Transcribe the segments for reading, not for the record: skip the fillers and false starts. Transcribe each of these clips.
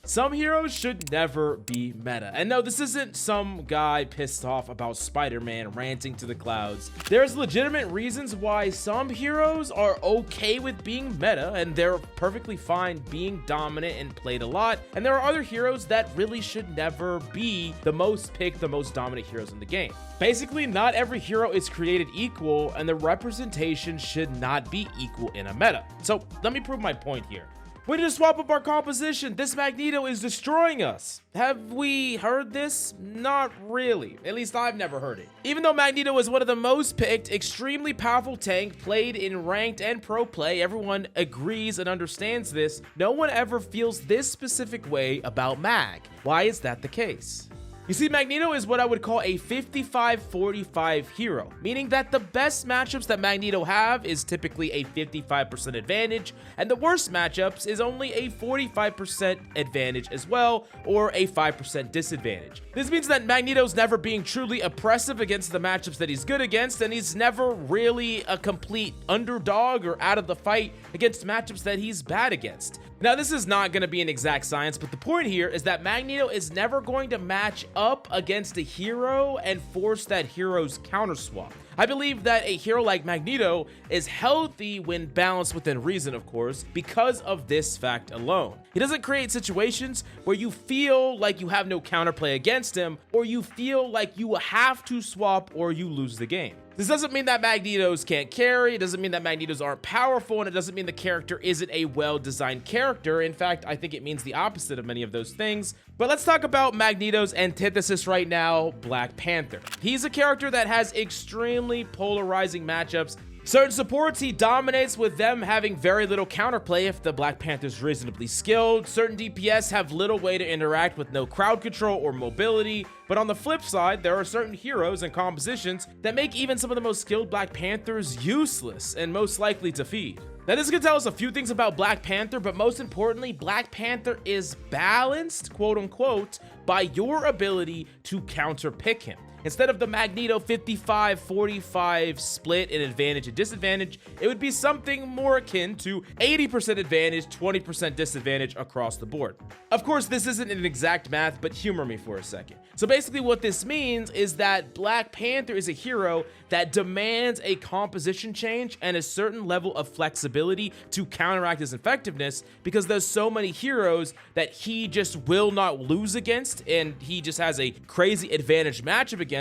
Some heroes should never be meta. And no, this isn't some guy pissed off about Spider-Man ranting to the clouds. There's legitimate reasons why some heroes are okay with being meta, and they're perfectly fine being dominant and played a lot. And there are other heroes that really should never be the most picked, the most dominant heroes in the game. Basically, not every hero is created equal, and the representation should not be equal in a meta. So let me prove my point here. We need to swap up our composition. This Magneto is destroying us. Have we heard this? Not really. At least I've never heard it. Even though Magneto is one of the most picked, extremely powerful tank played in ranked and pro play, everyone agrees and understands this. No one ever feels this specific way about Mag. Why is that the case? You see, Magneto is what I would call a 55-45 hero, meaning that the best matchups that Magneto have is typically a 55% advantage, and the worst matchups is only a 45% advantage as well, or a 5% disadvantage. This means that Magneto's never being truly oppressive against the matchups that he's good against, and he's never really a complete underdog or out of the fight against matchups that he's bad against. Now, this is not going to be an exact science, but the point here is that Magneto is never going to match up against a hero and force that hero's counter swap. I believe that a hero like Magneto is healthy when balanced within reason, of course, because of this fact alone. He doesn't create situations where you feel like you have no counterplay against him, or you feel like you have to swap or you lose the game. This doesn't mean that Magnetos can't carry, it doesn't mean that Magnetos aren't powerful, and it doesn't mean the character isn't a well-designed character. In fact, I think it means the opposite of many of those things. But let's talk about Magneto's antithesis right now, Black Panther. He's a character that has extremely polarizing matchups. Certain supports he dominates with them having very little counterplay if the Black Panther's reasonably skilled. Certain DPS have little way to interact with no crowd control or mobility. But on the flip side, there are certain heroes and compositions that make even some of the most skilled Black Panthers useless and most likely to feed. Now, this can tell us a few things about Black Panther, but most importantly, Black Panther is balanced, quote unquote, by your ability to counter pick him. Instead of the Magneto 55-45 split in advantage and disadvantage, it would be something more akin to 80% advantage, 20% disadvantage across the board. Of course, this isn't an exact math, but humor me for a second. So basically what this means is that Black Panther is a hero that demands a composition change and a certain level of flexibility to counteract his effectiveness, because there's so many heroes that he just will not lose against, and he just has a crazy advantage matchup against.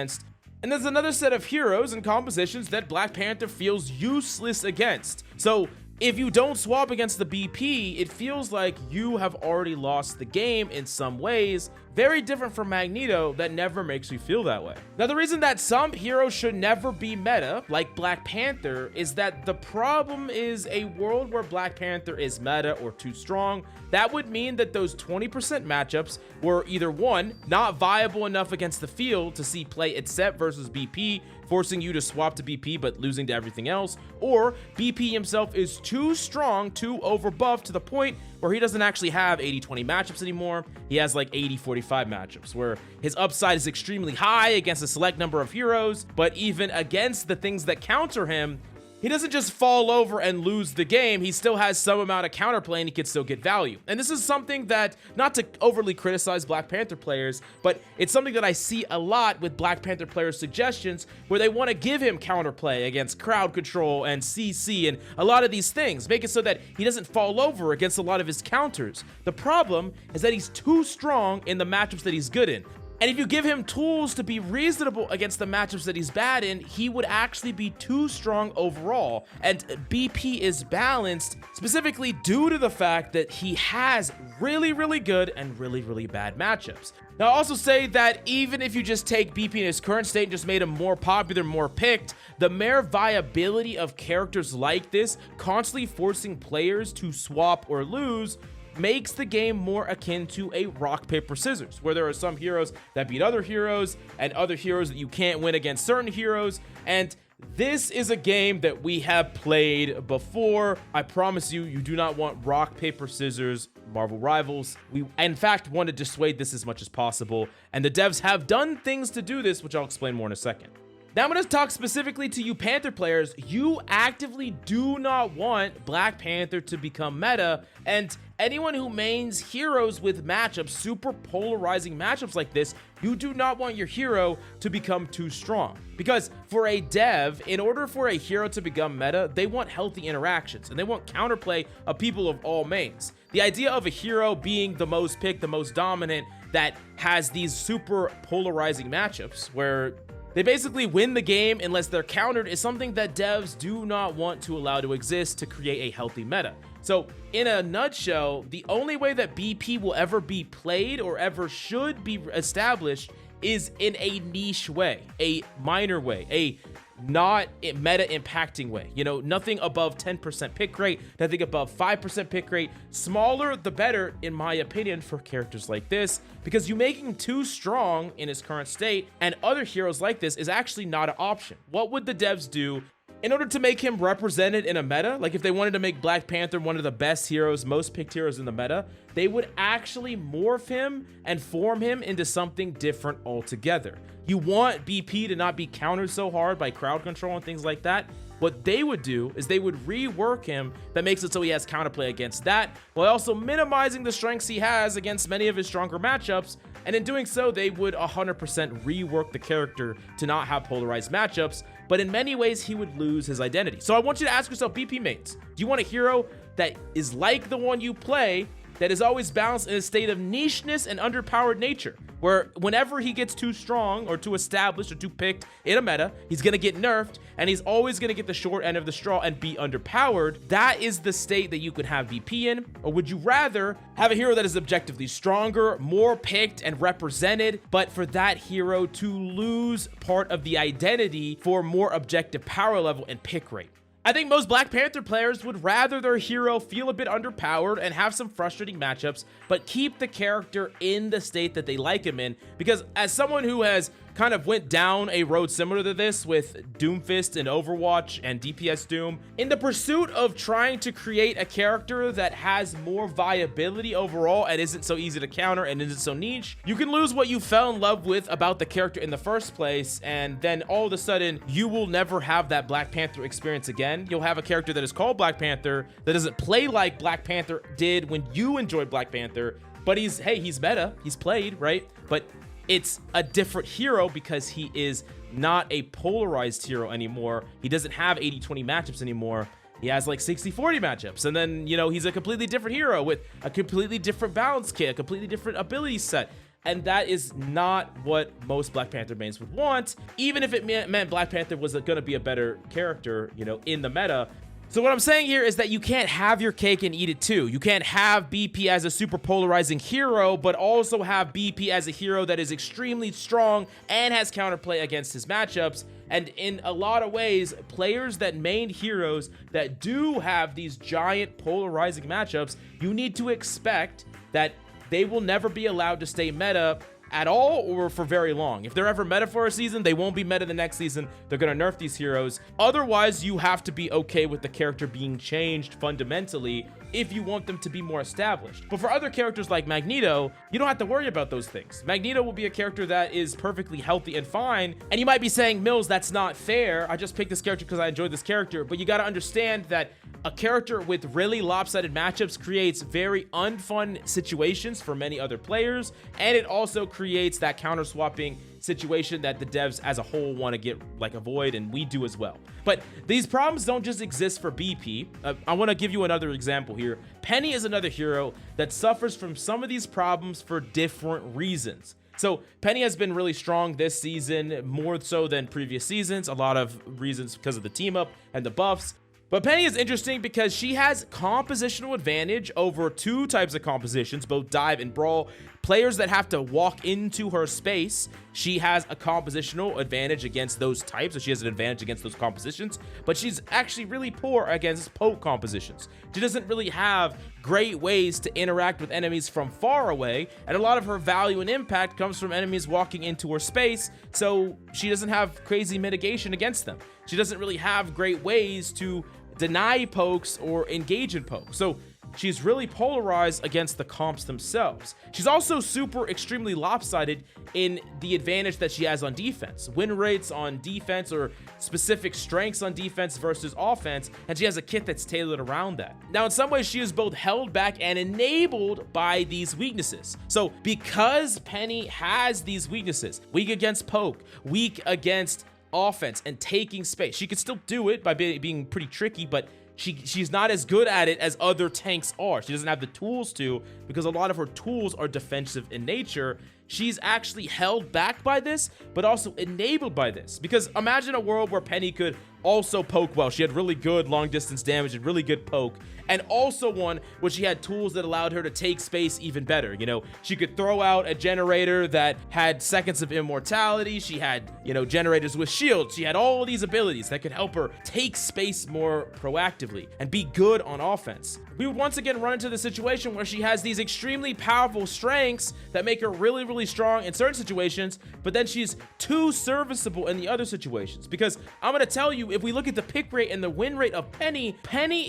And there's another set of heroes and compositions that Black Panther feels useless against. So if you don't swap against the BP, it feels like you have already lost the game in some ways. Very different from Magneto that never makes you feel that way. Now, the reason that some heroes should never be meta, like Black Panther, is that the problem is a world where Black Panther is meta or too strong. That would mean that those 20% matchups were either one, not viable enough against the field to see play except versus BP, forcing you to swap to BP but losing to everything else, or BP himself is too strong, too overbuffed to the point where he doesn't actually have 80-20 matchups anymore. He has like 80-45 matchups, where his upside is extremely high against a select number of heroes, but even against the things that counter him, he doesn't just fall over and lose the game. He still has some amount of counterplay and he can still get value. And this is something that, not to overly criticize Black Panther players, but it's something that I see a lot with Black Panther players' suggestions, where they want to give him counterplay against crowd control and CC and a lot of these things, make it so that he doesn't fall over against a lot of his counters. The problem is that he's too strong in the matchups that he's good in. And if you give him tools to be reasonable against the matchups that he's bad in, he would actually be too strong overall. And BP is balanced specifically due to the fact that he has really, really good and really, really bad matchups. Now, I'll also say that even if you just take BP in his current state and just made him more popular, more picked, the mere viability of characters like this constantly forcing players to swap or lose makes the game more akin to a rock, paper, scissors, where there are some heroes that beat other heroes and other heroes that you can't win against certain heroes. And this is a game that we have played before. I promise you, you do not want rock, paper, scissors Marvel Rivals. We, in fact, want to dissuade this as much as possible, and the devs have done things to do this, which I'll explain more in a second. Now I'm going to talk specifically to you Panther players. You actively do not want Black Panther to become meta, and anyone who mains heroes with matchups, super polarizing matchups like this, you do not want your hero to become too strong. Because for a dev, in order for a hero to become meta, they want healthy interactions, and they want counterplay of people of all mains. The idea of a hero being the most picked, the most dominant, that has these super polarizing matchups where they basically win the game unless they're countered is something that devs do not want to allow to exist to create a healthy meta. So in a nutshell, the only way that BP will ever be played or ever should be established is in a niche way, a minor way, a not meta impacting way. You know, nothing above 10% pick rate, nothing above 5% pick rate. Smaller the better, in my opinion, for characters like this, because you making him too strong in his current state and other heroes like this is actually not an option. What would the devs do in order to make him represented in a meta? Like if they wanted to make Black Panther one of the best heroes, most picked heroes in the meta, they would actually morph him and form him into something different altogether. You want BP to not be countered so hard by crowd control and things like that. What they would do is they would rework him that makes it so he has counterplay against that, while also minimizing the strengths he has against many of his stronger matchups. And in doing so, they would 100% rework the character to not have polarized matchups, but in many ways, he would lose his identity. So I want you to ask yourself, BP mates, do you want a hero that is like the one you play, that is always balanced in a state of nicheness and underpowered nature, where whenever he gets too strong or too established or too picked in a meta, he's gonna get nerfed and he's always gonna get the short end of the straw and be underpowered? That is the state that you could have VP in. Or would you rather have a hero that is objectively stronger, more picked and represented, but for that hero to lose part of the identity for more objective power level and pick rate? I think most Black Panther players would rather their hero feel a bit underpowered and have some frustrating matchups, but keep the character in the state that they like him in. Because as someone who has kind of went down a road similar to this with Doomfist and Overwatch and DPS Doom, in the pursuit of trying to create a character that has more viability overall and isn't so easy to counter and isn't so niche, you can lose what you fell in love with about the character in the first place, and then all of a sudden you will never have that Black Panther experience again. You'll have a character that is called Black Panther that doesn't play like Black Panther did when you enjoyed Black Panther, but he's meta, he's played, right? But it's a different hero because he is not a polarized hero anymore. He doesn't have 80-20 matchups anymore. He has like 60-40 matchups. And then, you know, he's a completely different hero with a completely different balance kit, a completely different ability set. And that is not what most Black Panther mains would want, even if it meant Black Panther was going to be a better character, you know, in the meta. So what I'm saying here is that you can't have your cake and eat it too. You can't have BP as a super polarizing hero, but also have BP as a hero that is extremely strong and has counterplay against his matchups. And in a lot of ways, players that main heroes that do have these giant polarizing matchups, you need to expect that they will never be allowed to stay meta at all or for very long. If they're ever meta for a season, they won't be meta the next season. They're gonna nerf these heroes. Otherwise, you have to be okay with the character being changed fundamentally if you want them to be more established. But for other characters like Magneto, you don't have to worry about those things. Magneto will be a character that is perfectly healthy and fine. And you might be saying, Mills, that's not fair. I just picked this character because I enjoyed this character. But you got to understand that a character with really lopsided matchups creates very unfun situations for many other players. And it also creates that counter swapping situation that the devs as a whole want to get avoid, and we do as well. But these problems don't just exist for BP. I want to give you another example here. Penny is another hero that suffers from some of these problems for different reasons. So Penny has been really strong this season, more so than previous seasons. A lot of reasons because of the team up and the buffs. But Penny is interesting because she has compositional advantage over two types of compositions, both dive and brawl. Players that have to walk into her space, she has a compositional advantage against those types, so she has an advantage against those compositions, but she's actually really poor against poke compositions. She doesn't really have great ways to interact with enemies from far away, and a lot of her value and impact comes from enemies walking into her space, so she doesn't have crazy mitigation against them. She doesn't really have great ways to deny pokes or engage in pokes. So she's really polarized against the comps themselves. She's also super extremely lopsided in the advantage that she has on defense, win rates on defense or specific strengths on defense versus offense, and she has a kit that's tailored around that. Now, in some ways, she is both held back and enabled by these weaknesses. So because Penny has these weaknesses, weak against poke, weak against offense and taking space, she could still do it by being pretty tricky, but she's not as good at it as other tanks are. She doesn't have the tools to, because a lot of her tools are defensive in nature. She's actually held back by this, but also enabled by this. Because imagine a world where Penny could also poke well. She had really good long distance damage and really good poke, and also one where she had tools that allowed her to take space even better. You know, she could throw out a generator that had seconds of immortality. She had, you know, generators with shields. She had all these abilities that could help her take space more proactively and be good on offense. We would once again run into the situation where she has these extremely powerful strengths that make her really strong in certain situations, but then she's too serviceable in the other situations. Because I'm gonna tell you, if we look at the pick rate and the win rate of Penny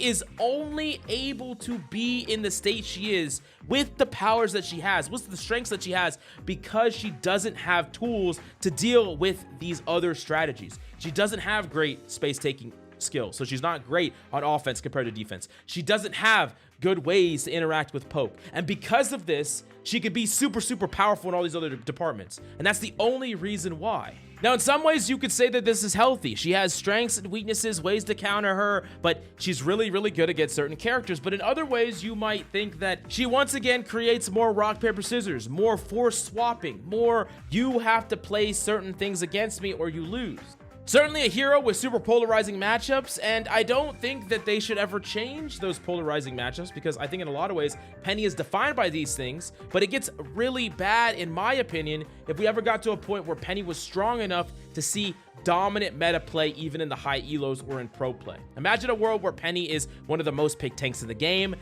is only able to be in the state she is with the powers that she has, with the strengths that she has, because she doesn't have tools to deal with these other strategies. She doesn't have great space taking skill, so she's not great on offense compared to defense. She doesn't have good ways to interact with poke, and because of this, she could be super powerful in all these other departments, and that's the only reason why. Now, in some ways, you could say that this is healthy. She has strengths and weaknesses, ways to counter her, but she's really good against certain characters. But in other ways, you might think that she once again creates more rock, paper, scissors, more force swapping, more you have to play certain things against me or you lose. Certainly a hero with super polarizing matchups, and I don't think that they should ever change those polarizing matchups, because I think in a lot of ways, Penny is defined by these things, but it gets really bad, in my opinion, if we ever got to a point where Penny was strong enough to see dominant meta play even in the high elos or in pro play. Imagine a world where Penny is one of the most picked tanks in the game.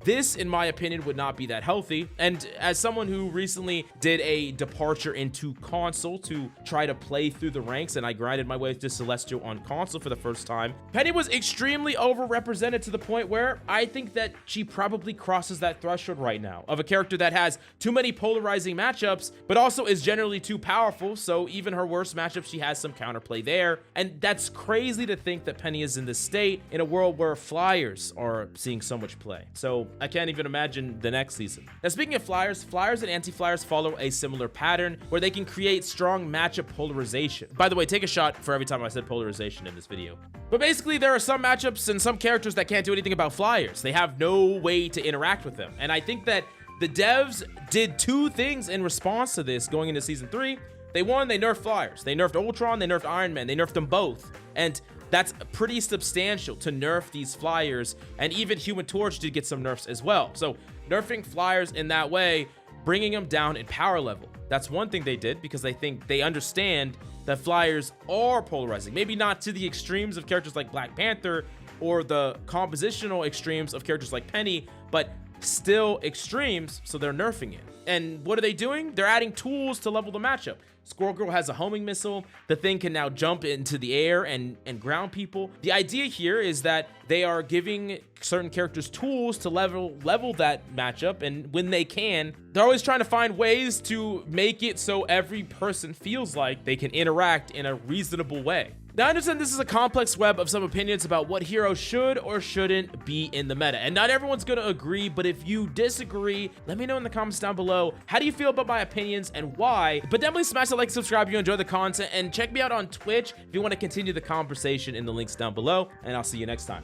This, in my opinion, would not be that healthy. And as someone who recently did a departure into console to try to play through the ranks, and I grinded my way to Celestial on console for the first time, Penny was extremely overrepresented to the point where I think that she probably crosses that threshold right now of a character that has too many polarizing matchups, but also is generally too powerful. So even her worst matchup, she has some counterplay there. And that's crazy to think that Penny is in this state in a world where flyers are seeing so much play. So I can't even imagine the next season. Now, speaking of flyers and anti-flyers follow a similar pattern where they can create strong matchup polarization. By the way, take a shot for every time I said polarization in this video. But basically, there are some matchups and some characters that can't do anything about flyers. They have no way to interact with them. And I think that the devs did two things in response to this going into season 3. They nerfed flyers. They nerfed Ultron, they nerfed Iron Man, they nerfed them both. And that's pretty substantial to nerf these flyers, and even Human Torch did get some nerfs as well. So nerfing flyers in that way, bringing them down in power level. That's one thing they did, because they understand that flyers are polarizing. Maybe not to the extremes of characters like Black Panther or the compositional extremes of characters like Penny, but still extremes, so they're nerfing it. And what are they doing? They're adding tools to level the matchup. Squirrel Girl has a homing missile. The thing can now jump into the air and ground people. The idea here is that they are giving certain characters tools to level that matchup, and when they can, they're always trying to find ways to make it so every person feels like they can interact in a reasonable way. Now, I understand this is a complex web of some opinions about what hero should or shouldn't be in the meta, and not everyone's going to agree, but if you disagree, let me know in the comments down below. How do you feel about my opinions and why? But definitely smash the like, subscribe if you enjoy the content, and check me out on Twitch if you want to continue the conversation in the links down below, and I'll see you next time.